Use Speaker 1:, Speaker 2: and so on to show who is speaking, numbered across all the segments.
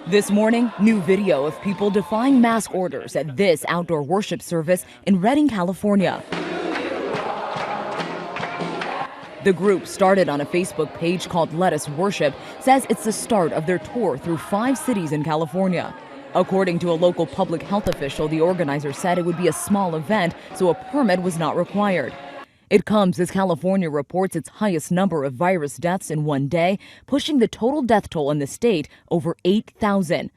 Speaker 1: This morning, new video of people defying mask orders at this outdoor worship service in Redding, California. The group, started on a Facebook page called Let Us Worship, says it's the start of their tour through 5 cities in California. According to a local public health official, the organizer said it would be a small event, so a permit was not required. It comes as California reports its highest number of virus deaths in one day, pushing the total death toll in the state over 8,000.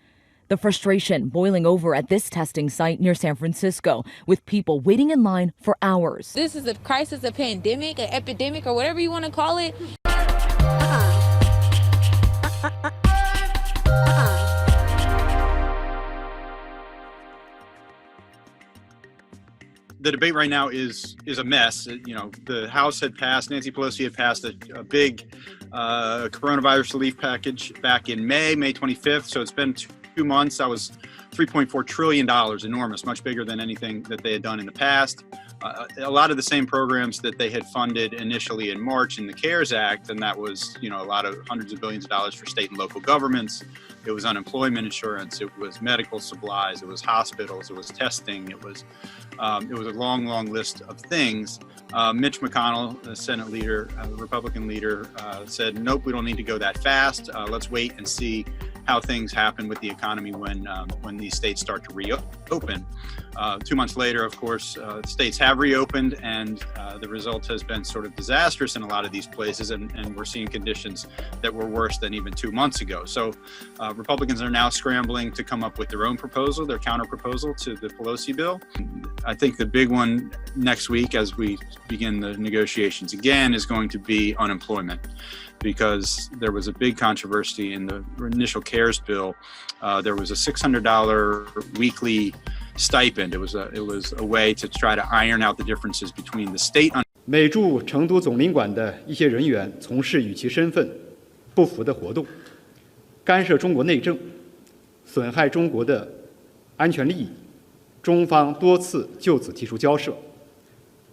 Speaker 1: The frustration boiling over at this testing site near San Francisco, with people waiting in line for hours.
Speaker 2: This is a crisis, a pandemic, an epidemic, or whatever you want to call it.
Speaker 3: The debate right now is a mess. You know, the House had passed, Nancy Pelosi had passed a big coronavirus relief package back in May 25th. So it's been 2 months. That was $3.4 trillion, enormous, much bigger than anything that they had done in the past. A lot of the same programs that they had funded initially in March in the CARES Act, and that was, you know, a lot of hundreds of billions of dollars for state and local governments. It was unemployment insurance, it was medical supplies, it was hospitals, it was testing, it was a long list of things. Mitch McConnell, the Senate leader, Republican leader, said, nope, we don't need to go that fast. Let's wait and see how things happen with the economy when these states start to reopen. 2 months later, of course, states have reopened, and the result has been sort of disastrous in a lot of these places, and we're seeing conditions that were worse than even 2 months ago. So Republicans are now scrambling to come up with their own proposal, their counter-proposal to the Pelosi bill. I think the big one next week, as we begin the negotiations again, is going to be unemployment, because there was a big controversy in the initial CARES bill. There was a $600 weekly stipend. It was a way to try to iron out the differences between the state.
Speaker 4: 美驻成都总领馆的一些人员从事与其身份不符的活动，干涉中国内政，损害中国的安全利益，中方多次就此提出交涉，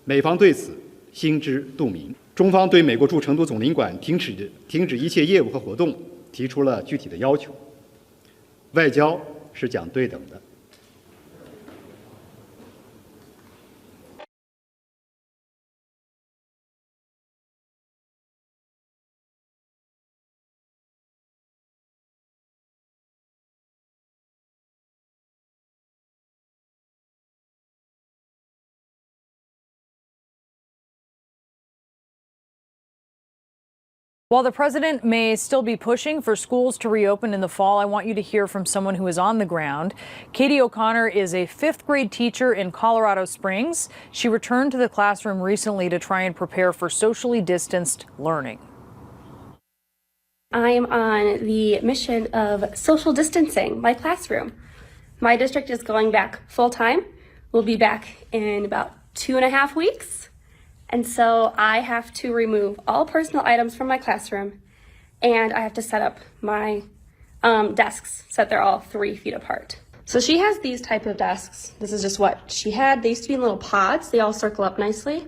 Speaker 4: 美方对此心知肚明。中方对美国驻成都总领馆停止一切业务和活动提出了具体的要求。外交是讲对等的。
Speaker 5: While the president may still be pushing for schools to reopen in the fall, I want you to hear from someone who is on the ground. Katie O'Connor is a 5th grade teacher in Colorado Springs. She returned to the classroom recently to try and prepare for socially distanced learning.
Speaker 6: I'm on the mission of social distancing my classroom. My district is going back full time. We'll be back in about 2.5 weeks. And so I have to remove all personal items from my classroom, and I have to set up my desks so that they're all 3 feet apart. So she has these type of desks. This is just what she had. They used to be in little pods. They all circle up nicely.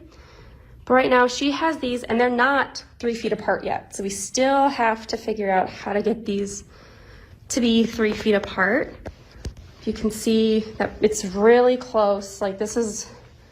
Speaker 6: But right now she has these, and they're not 3 feet apart yet. So we still have to figure out how to get these to be 3 feet apart. You can see that it's really close. Like, this is...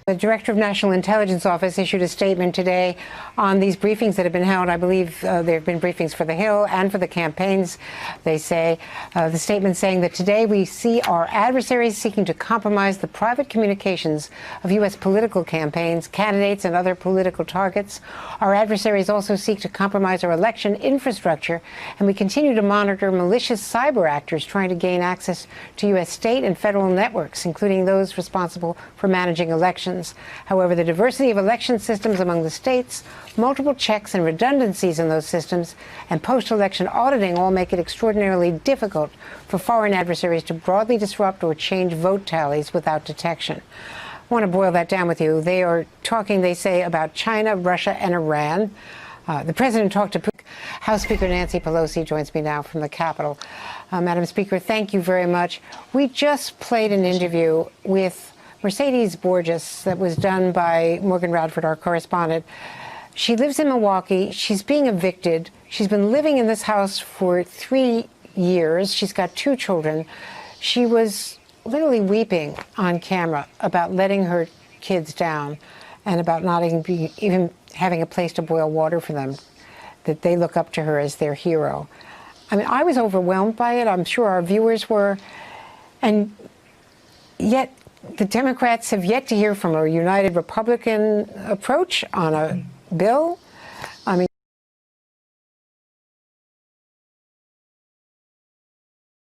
Speaker 7: The Director of National Intelligence Office issued a statement today on these briefings that have been held. I believe there have been briefings for the Hill and for the campaigns, they say. The statement saying that today we see our adversaries seeking to compromise the private communications of U.S. political campaigns, candidates, and other political targets. Our adversaries also seek to compromise our election infrastructure, and we continue to monitor malicious cyber actors trying to gain access to U.S. state and federal networks, including those responsible for managing elections. However, the diversity of election systems among the states, multiple checks and redundancies in those systems, and post-election auditing all make it extraordinarily difficult for foreign adversaries to broadly disrupt or change vote tallies without detection. I want to boil that down with you. They are talking, they say, about China, Russia, and Iran. The president talked to House Speaker Nancy Pelosi joins me now from the Capitol. Madam Speaker, thank you very much. We just played an interview with Mercedes Borges that was done by Morgan Radford, our correspondent. She lives in Milwaukee. She's being evicted. She's been living in this house for 3 years. She's got 2 children. She was literally weeping on camera about letting her kids down and about not even having a place to boil water for them, that they look up to her as their hero. I mean, I was overwhelmed by it. I'm sure our viewers were. And yet the Democrats have yet to hear from a united Republican approach on a bill